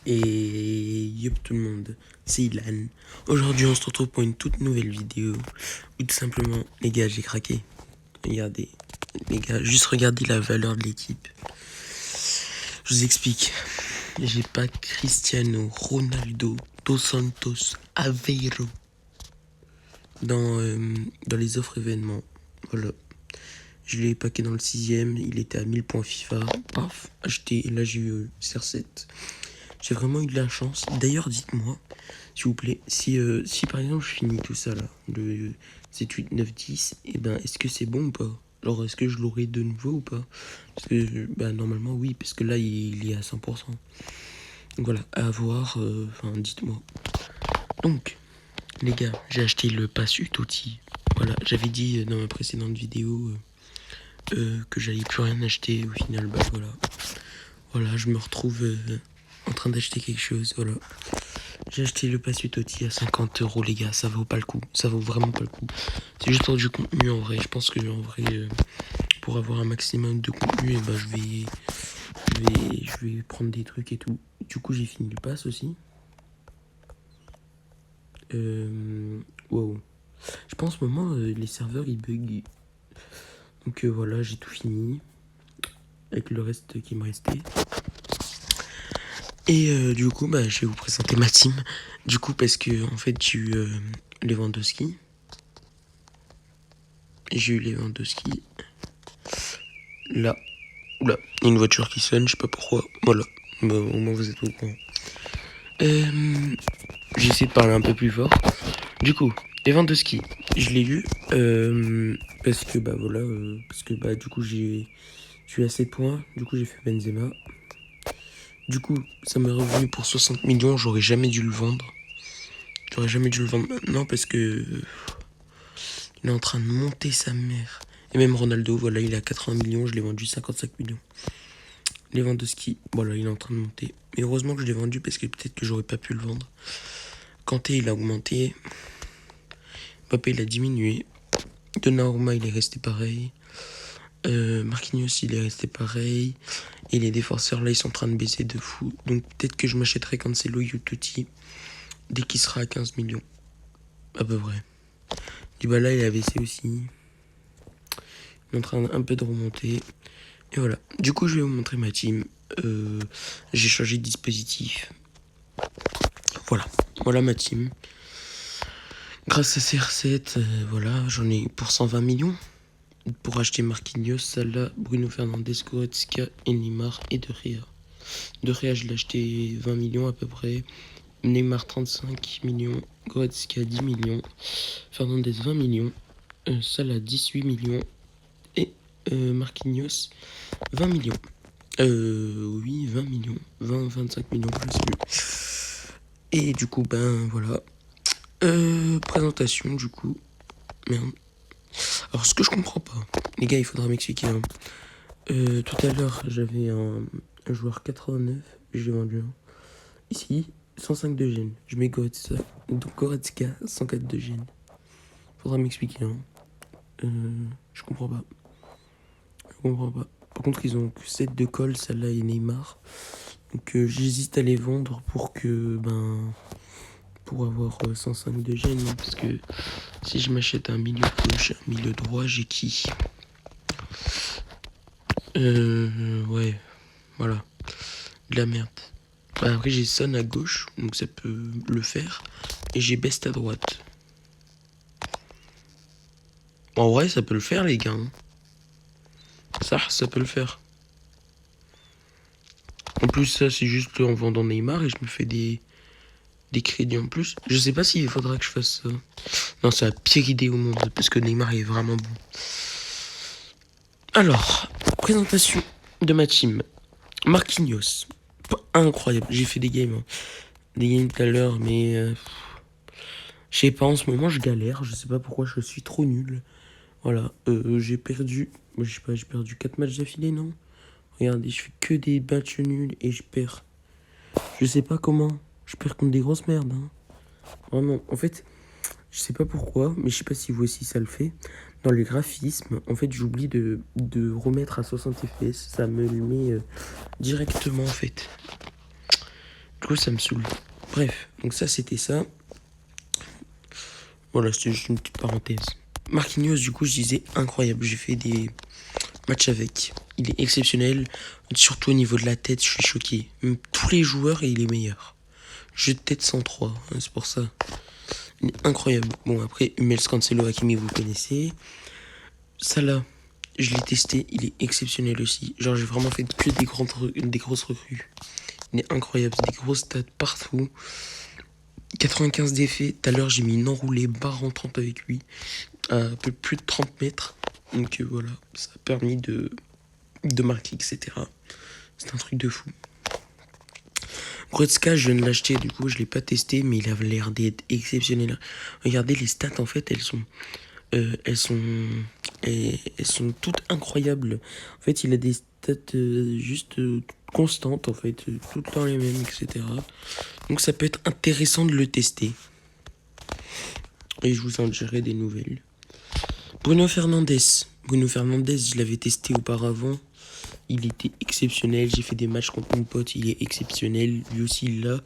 Et yop tout le monde, c'est Ilan. Aujourd'hui on se retrouve pour une toute nouvelle vidéo où tout simplement, les gars, j'ai craqué. Regardez, les gars, juste regardez la valeur de l'équipe. Je vous explique. J'ai pas Cristiano Ronaldo dos Santos Aveiro dans les offres événements. Voilà. Je l'ai packé dans le 6ème, il était à 1000 points FIFA. Paf, acheté, et là j'ai eu CR7. J'ai vraiment eu de la chance. D'ailleurs, dites-moi, s'il vous plaît, si par exemple je finis tout ça là, le 7, 8, 9, 10, et ben est-ce que c'est bon ou pas? Genre, est-ce que je l'aurai de nouveau ou pas? Parce que, bah, normalement, oui, parce que là, il est à 100%. Donc voilà, à voir, enfin, dites-moi. Donc, les gars, j'ai acheté le pass Utoti. Voilà, j'avais dit dans ma précédente vidéo que j'allais plus rien acheter. Au final, bah voilà. Voilà, je me retrouve en train d'acheter quelque chose, voilà. J'ai acheté le pass Utoti à 50 € les gars, ça vaut pas le coup, ça vaut vraiment pas le coup. C'est juste pour du contenu en vrai, je pense que en vrai, pour avoir un maximum de contenu, et ben je vais prendre des trucs et tout. Du coup j'ai fini le pass aussi. Wow. Je pense en ce moment les serveurs ils bug. Donc voilà, j'ai tout fini. Avec le reste qui me restait. Et du coup, bah, je vais vous présenter ma team. Du coup, parce que en fait, j'ai eu Lewandowski. J'ai eu Lewandowski. Là. Oula, il y a une voiture qui sonne, je sais pas pourquoi. Voilà. Bah, au moins, vous êtes au courant. J'essaie de parler un peu plus fort. Du coup, Lewandowski, je l'ai eu. Parce que, bah voilà. Parce que, bah, du coup, je suis à 7 points. Du coup, j'ai fait Benzema. Du coup, ça m'est revenu pour 60 millions. J'aurais jamais dû le vendre. J'aurais jamais dû le vendre maintenant parce que il est en train de monter sa mère. Et même Ronaldo, voilà, il est à 80 millions. Je l'ai vendu 55 millions. Lewandowski, voilà, il est en train de monter. Mais heureusement que je l'ai vendu parce que peut-être que j'aurais pas pu le vendre. Kanté, il a augmenté. Mbappé, il a diminué. Donnarumma, il est resté pareil. Marquinhos, il est resté pareil. Et les défenseurs, là, ils sont en train de baisser de fou. Donc peut-être que je m'achèterai Cancelo Utoti dès qu'il sera à 15 millions. À peu près. Dybala, il a baissé aussi. Il est en train un peu de remonter. Et voilà. Du coup, je vais vous montrer ma team. J'ai changé de dispositif. Voilà. Voilà ma team. Grâce à CR7, voilà, j'en ai pour 120 millions. Pour acheter Marquinhos, Salah, Bruno Fernandes, Goretzka et Neymar et De Gea. De Gea, je l'ai acheté 20 millions à peu près. Neymar 35 millions. Goretzka 10 millions. Fernandes 20 millions. Salah 18 millions. Et Marquinhos 20 millions. Oui, 20 millions. 20, 25 millions, je sais plus. Et du coup, ben voilà. Présentation, du coup. Merde. Alors, ce que je comprends pas, les gars, il faudra m'expliquer. Hein. Tout à l'heure, j'avais un joueur 89, je l'ai vendu. Hein. Ici, 105 de gêne. Je mets Goretzka, donc Goretzka, 104 de gêne. Faudra m'expliquer. Hein. Je comprends pas. Je comprends pas. Par contre, ils ont que 7 de colle, Salah et Neymar. Donc, j'hésite à les vendre pour que, pour avoir 105 de gêne. Hein, parce que si je m'achète un milieu gauche, un milieu droit, j'ai qui? Ouais, voilà. De la merde. Bah, après, j'ai Son à gauche, donc ça peut le faire. Et j'ai Best à droite. En vrai, ça peut le faire, les gars. Hein. Ça peut le faire. En plus, ça, c'est juste en vendant Neymar et je me fais des crédits en plus. Je sais pas s'il faudra que je fasse ça. Non, c'est la pire idée au monde, parce que Neymar est vraiment bon. Alors, présentation de ma team. Marquinhos. Incroyable. J'ai fait des games. Hein. Des games tout à l'heure, mais... je sais pas, en ce moment, je galère. Je sais pas pourquoi, je suis trop nul. Voilà. J'ai perdu... Je sais pas, j'ai perdu 4 matchs d'affilée, non? Regardez, je fais que des matchs nuls et je perds. Je sais pas comment. Je perds contre des grosses merdes. Hein. Vraiment. En fait, je sais pas pourquoi, mais je sais pas si vous aussi ça le fait. Dans les graphismes, en fait, j'oublie de remettre à 60 fps. Ça me le met directement, en fait. Du coup, ça me saoule. Bref, donc ça, c'était ça. Voilà, c'était juste une petite parenthèse. Marquinhos, du coup, je disais incroyable. J'ai fait des matchs avec. Il est exceptionnel. Surtout au niveau de la tête, je suis choqué. Même tous les joueurs, et il est meilleur. Jeu de tête 103, hein, c'est pour ça. Il est incroyable. Bon, après, Hummels, Cancelo, Hakimi, vous connaissez. Salah, je l'ai testé. Il est exceptionnel aussi. Genre, j'ai vraiment fait que des grosses recrues. Il est incroyable. Des grosses stats partout. 95 d'effet. Tout à l'heure, j'ai mis une enroulée barre en 30 avec lui. À un peu plus de 30 mètres. Donc voilà, ça a permis de marquer, etc. C'est un truc de fou. Goretzka, je viens de l'acheter, du coup, je l'ai pas testé, mais il a l'air d'être exceptionnel. Regardez les stats, en fait, elles sont toutes incroyables. En fait, il a des stats juste constantes, en fait, tout le temps les mêmes, etc. Donc ça peut être intéressant de le tester. Et je vous en dirai des nouvelles. Bruno Fernandes, je l'avais testé auparavant. Il était exceptionnel. J'ai fait des matchs contre mon pote. Il est exceptionnel. Lui aussi, il l'a.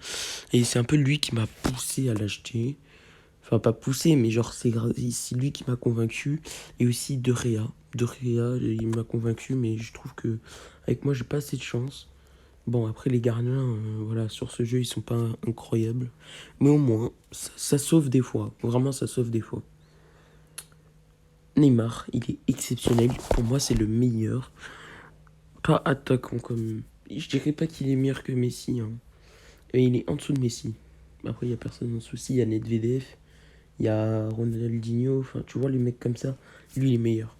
Et c'est un peu lui qui m'a poussé à l'acheter. Enfin, pas poussé, mais genre, c'est lui qui m'a convaincu. Et aussi De Gea. De Gea, il m'a convaincu, mais je trouve que avec moi, j'ai pas assez de chance. Bon, après, les gardiens, voilà, sur ce jeu, ils sont pas incroyables. Mais au moins, ça sauve des fois. Vraiment, ça sauve des fois. Neymar, il est exceptionnel. Pour moi, c'est le meilleur. Pas attaquant comme. Je dirais pas qu'il est meilleur que Messi. Hein. Et il est en dessous de Messi. Après, il n'y a personne en souci. Il y a Nedvedev, il y a Ronaldinho. Enfin, tu vois, les mecs comme ça. Lui, il est meilleur.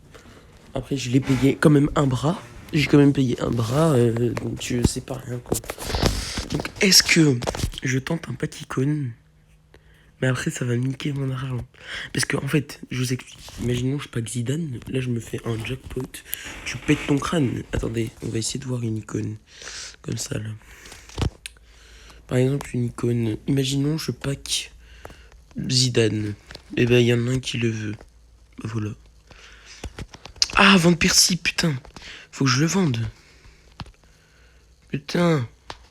Après, je l'ai payé quand même un bras. J'ai quand même payé un bras. Donc, c'est pas rien, quoi. Donc, est-ce que je tente un paticone? Mais après, ça va niquer mon argent. Parce que, en fait, je vous explique. Imaginons, je pack Zidane. Là, je me fais un jackpot. Tu pètes ton crâne. Attendez, on va essayer de voir une icône. Comme ça, là. Par exemple, une icône. Imaginons, je pack Zidane. Et ben, il y en a un qui le veut. Voilà. Ah, Van Persie, putain. Faut que je le vende. Putain.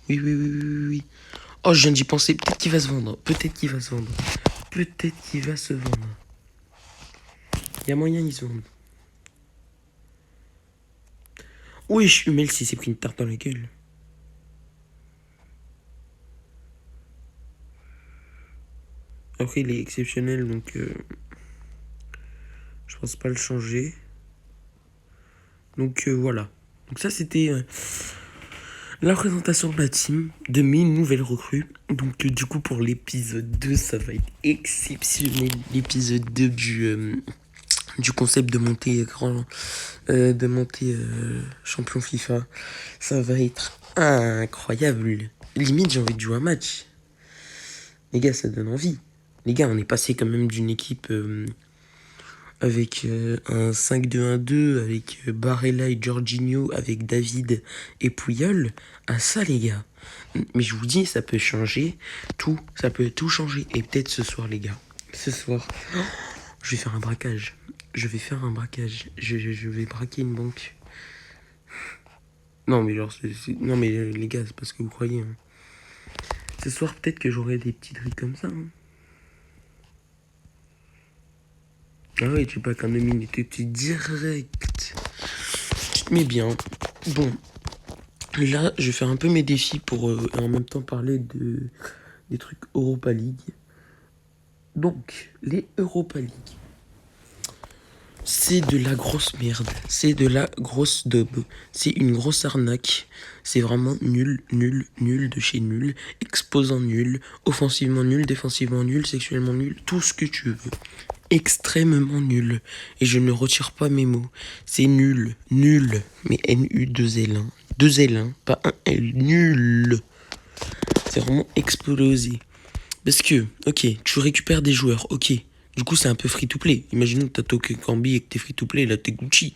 Oui, oui, oui, oui, oui, oui. Oh, je viens d'y penser. Peut-être qu'il va se vendre. Peut-être qu'il va se vendre. Peut-être qu'il va se vendre. Il y a moyen, ils se vendent. Oui, je suis Hummels, il s'est pris une tarte dans la gueule. Après, il est exceptionnel, donc je pense pas le changer. Donc voilà. Donc ça, c'était la présentation de la team, de mes nouvelles recrues. Donc du coup, pour l'épisode 2, ça va être exceptionnel. L'épisode 2 du concept de monter champion FIFA. Ça va être incroyable. Limite, j'ai envie de jouer un match. Les gars, ça donne envie. Les gars, on est passé quand même d'une équipe avec un 5-2-1-2, avec Barella et Jorginho, avec David et Puyol, à ça, les gars. Mais je vous dis, ça peut changer tout. Ça peut tout changer. Et peut-être ce soir, les gars. Ce soir, je vais faire un braquage. Je vais braquer une banque. Non, mais genre, non, mais les gars, c'est pas ce que vous croyez. Hein. Ce soir, peut-être que j'aurai des petits trucs comme ça. Hein. Ah ouais, tu pas qu'en 2 minutes, tu direct. Tu te mets bien. Bon, là, je vais faire un peu mes défis pour en même temps parler des trucs Europa League. Donc, les Europa League. C'est de la grosse merde. C'est de la grosse daube. C'est une grosse arnaque. C'est vraiment nul, nul, nul de chez nul. Exposant nul. Offensivement nul. Défensivement nul. Sexuellement nul. Tout ce que tu veux. Extrêmement nul. Et je ne retire pas mes mots. C'est nul. Nul. Mais N-U-2-L-1. 2-L1. Pas un L. Nul. C'est vraiment explosé. Parce que, ok, tu récupères des joueurs. Ok. Du coup, c'est un peu free-to-play. Imaginons que t'as Toke Kambi et que t'es free-to-play, là, t'es Gucci.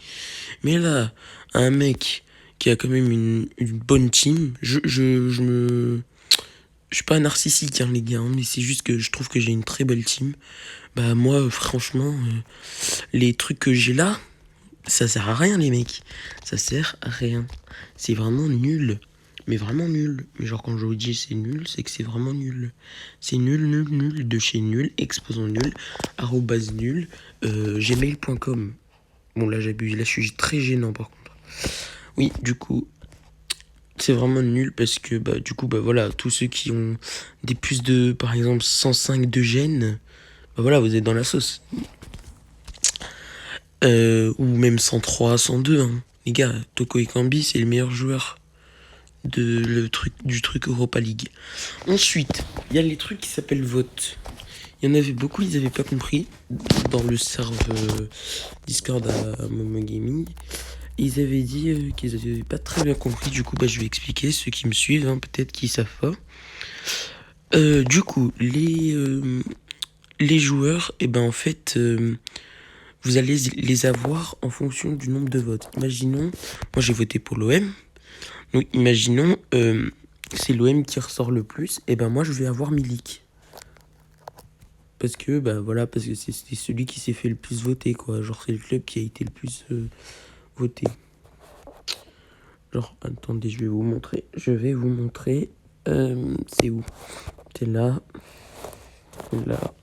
Mais là, un mec qui a quand même une bonne team, je suis pas narcissique, hein, les gars, hein, mais c'est juste que je trouve que j'ai une très belle team. Bah, moi, franchement, les trucs que j'ai là, ça sert à rien, les mecs. Ça sert à rien. C'est vraiment nul. Mais vraiment nul. Mais genre quand je vous dis c'est nul, c'est que c'est vraiment nul. C'est nul, nul, nul, de chez nul, exposant nul, arrobase nul, gmail.com. Bon là j'abuse, là je suis très gênant par contre. Oui, du coup, c'est vraiment nul parce que bah du coup bah voilà, tous ceux qui ont des plus de par exemple 105 de gènes, bah voilà, vous êtes dans la sauce. Ou même 103, 102 hein. Les gars, Toko Ekambi c'est le meilleur joueur du truc Europa League. Ensuite, il y a les trucs qui s'appellent vote. Il y en avait beaucoup, ils n'avaient pas compris dans le serve Discord à Momo Gaming. Ils avaient dit qu'ils n'avaient pas très bien compris. Du coup, bah, je vais expliquer ceux qui me suivent, hein, peut-être qui savent pas. Du coup, les joueurs, et ben en fait, vous allez les avoir en fonction du nombre de votes. Imaginons, moi j'ai voté pour l'OM. Donc imaginons, c'est l'OM qui ressort le plus, et ben moi je vais avoir Milik. Parce que, bah voilà, parce que c'est celui qui s'est fait le plus voter, quoi. Genre c'est le club qui a été le plus voté. Genre, attendez, je vais vous montrer. C'est où? C'est là. Là.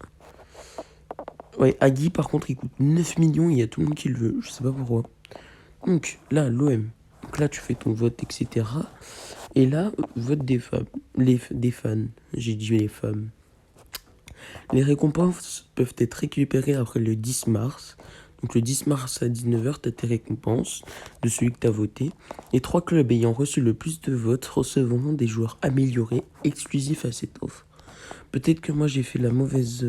Ouais, Agui par contre il coûte 9 millions, il y a tout le monde qui le veut, je sais pas pourquoi. Donc là, l'OM. Donc là tu fais ton vote, etc. Et là, vote des femmes. Des fans. J'ai dit les femmes. Les récompenses peuvent être récupérées après le 10 mars. Donc le 10 mars à 19h, tu as tes récompenses de celui que tu as voté. Les 3 clubs ayant reçu le plus de votes recevront des joueurs améliorés exclusifs à cette offre. Peut-être que moi j'ai fait la mauvaise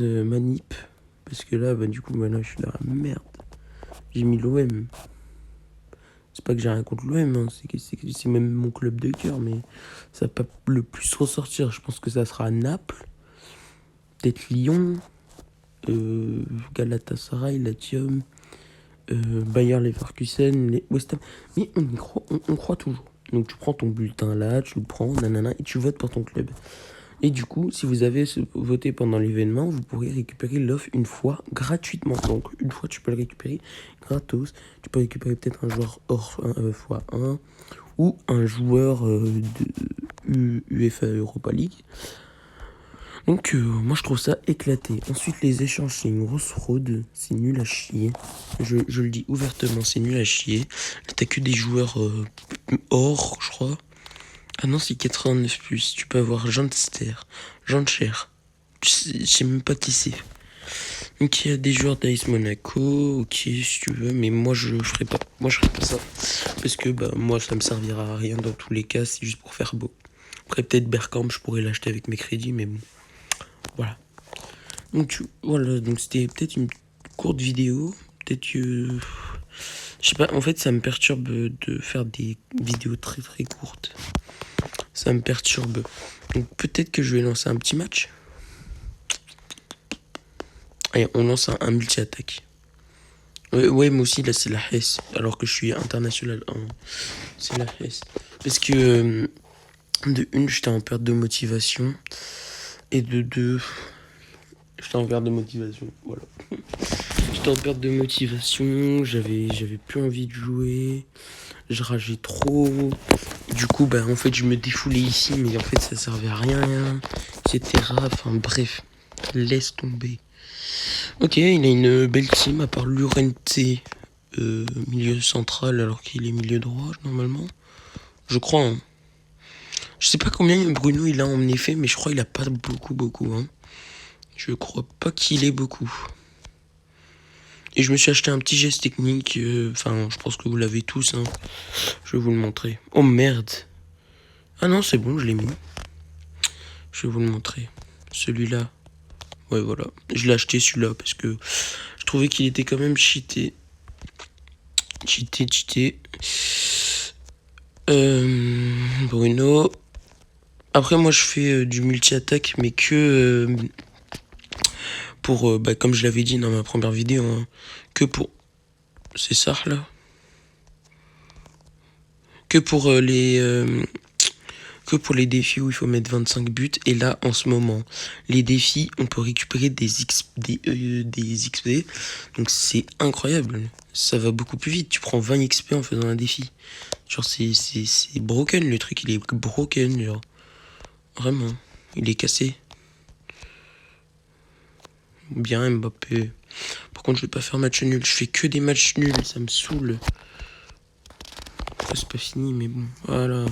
manip. Parce que là, bah, du coup, maintenant je suis dans la merde. J'ai mis l'OM. C'est pas que j'ai rien contre l'OM, hein. C'est même mon club de cœur, mais ça va pas le plus ressortir. Je pense que ça sera Naples, peut-être Lyon, Galatasaray, Latium, Bayer Leverkusen, les West Ham. Mais on croit toujours. Donc tu prends ton bulletin là, tu le prends, nanana, et tu votes pour ton club. Et du coup, si vous avez voté pendant l'événement, vous pourrez récupérer l'offre une fois gratuitement. Donc une fois, tu peux le récupérer gratos. Tu peux récupérer peut-être un joueur hors x1 ou un joueur de UEFA Europa League. Donc moi je trouve ça éclaté. Ensuite les échanges c'est une grosse fraude, c'est nul à chier. Je le dis ouvertement, c'est nul à chier. Là t'as que des joueurs or je crois. Ah non c'est 89 plus, tu peux avoir Janster, Jancher. Je sais même pas qui c'est. Donc il y a des joueurs d'Ice Monaco, ok si tu veux, mais moi je ferai pas. Moi je ferai pas ça. Parce que bah moi ça me servira à rien dans tous les cas, c'est juste pour faire beau. Après peut-être Bergkamp je pourrais l'acheter avec mes crédits, mais bon. Voilà. Donc voilà, donc c'était peut-être une courte vidéo. Peut-être que... Je sais pas, en fait ça me perturbe de faire des vidéos très très courtes. Ça me perturbe. Donc peut-être que je vais lancer un petit match. Allez, on lance un multi-attaque. Ouais, moi aussi là c'est la Hesse. Alors que je suis international. C'est la Hesse. Parce que de une, j'étais en perte de motivation. Et de deux... J'étais en perte de motivation, voilà. J'étais en perte de motivation, j'avais plus envie de jouer, je rageais trop. Du coup, bah en fait, je me défoulais ici, mais en fait, ça servait à rien, etc. Enfin bref, laisse tomber. Ok, il a une belle team, à part Llorente, milieu central, alors qu'il est milieu droit, normalement. Je crois, hein. Je sais pas combien Bruno il a en effet, mais je crois qu'il a pas beaucoup, hein. Je crois pas qu'il ait beaucoup. Et je me suis acheté un petit geste technique. Enfin, je pense que vous l'avez tous. Hein. Je vais vous le montrer. Oh merde. Ah non, c'est bon, je l'ai mis. Je vais vous le montrer. Celui-là. Ouais, voilà. Je l'ai acheté celui-là parce que je trouvais qu'il était quand même cheaté. Cheaté. Bruno. Après, moi, je fais du multi-attaque, mais que... pour, comme je l'avais dit dans ma première vidéo, hein, que pour... C'est ça, là. Que pour les défis où il faut mettre 25 buts. Et là, en ce moment, les défis, on peut récupérer des XP. Donc c'est incroyable. Ça va beaucoup plus vite. Tu prends 20 XP en faisant un défi. Genre, c'est broken, le truc, il est broken, genre. Vraiment, il est cassé. Bien Mbappé. Par contre, je vais pas faire match nul. Je fais que des matchs nuls, ça me saoule. Après, c'est pas fini, mais bon, voilà.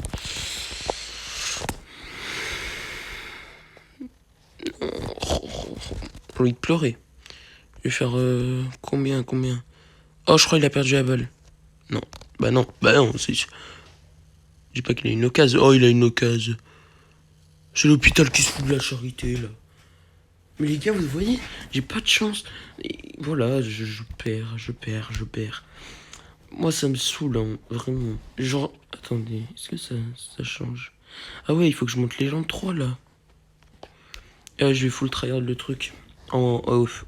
J'ai envie de pleurer. Je vais faire combien? Oh, je crois qu'il a perdu la balle. Non. Bah non, c'est... Je dis pas qu'il a une occasion. Oh, il a une occasion. C'est l'hôpital qui se fout de la charité, là. Mais les gars, vous voyez, j'ai pas de chance. Et voilà, je perds. Moi, ça me saoule, hein, vraiment. Genre, attendez, est-ce que ça change? Ah ouais, il faut que je monte légende 3 là. Ah, je vais full tryhard le truc. En off,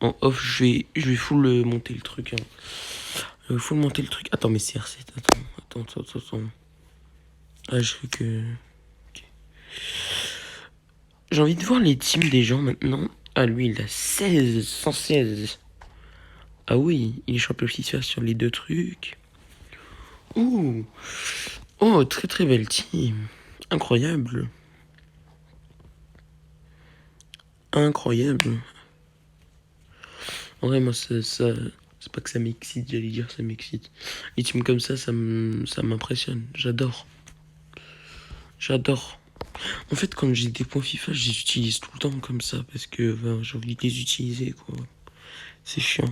je vais full monter le truc. Hein. Full monter le truc. Attends, mais CR7, attends. Ah, je crois que... Ok. J'ai envie de voir les teams des gens maintenant. Ah, lui, il a 116. Ah oui, il est champion FIFA sur les deux trucs. Ouh. Oh, très très belle team. Incroyable. Incroyable. En vrai, moi, c'est pas que ça m'excite, j'allais dire ça m'excite. Les teams comme ça m'impressionne. J'adore. En fait, quand j'ai des points FIFA, je les utilise tout le temps comme ça parce que j'ai envie de les utiliser, quoi. C'est chiant.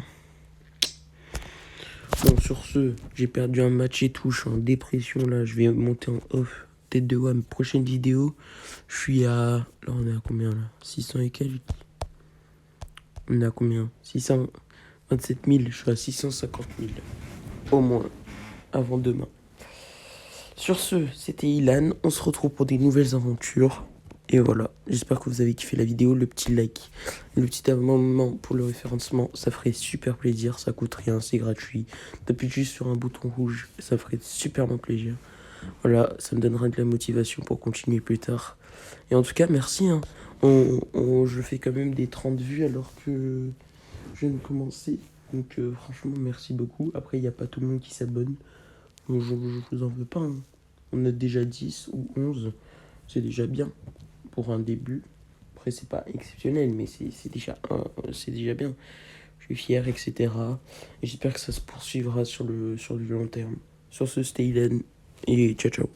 Bon, sur ce, j'ai perdu un match et tout, je suis en dépression là, je vais monter en off. Tête de WAM, prochaine vidéo, je suis à... Là, on est à combien là? 600 et quelques. On est à combien? 627 000, je suis à 650 000. Au moins, avant demain. Sur ce, c'était Ilan, on se retrouve pour des nouvelles aventures. Et voilà, j'espère que vous avez kiffé la vidéo, le petit like, le petit abonnement pour le référencement, ça ferait super plaisir, ça coûte rien, c'est gratuit. T'appuies juste sur un bouton rouge, ça ferait super bon plaisir. Voilà, ça me donnera de la motivation pour continuer plus tard. Et en tout cas, merci. Hein. Je fais quand même des 30 vues alors que je viens de commencer. Donc franchement, merci beaucoup. Après, il n'y a pas tout le monde qui s'abonne. Donc, je vous en veux pas. Hein. On a déjà 10 ou 11. C'est déjà bien pour un début. Après, c'est pas exceptionnel, mais c'est déjà bien. Je suis fier, etc. Et j'espère que ça se poursuivra sur le long terme. Sur ce, c'était Hélène. Et ciao, ciao.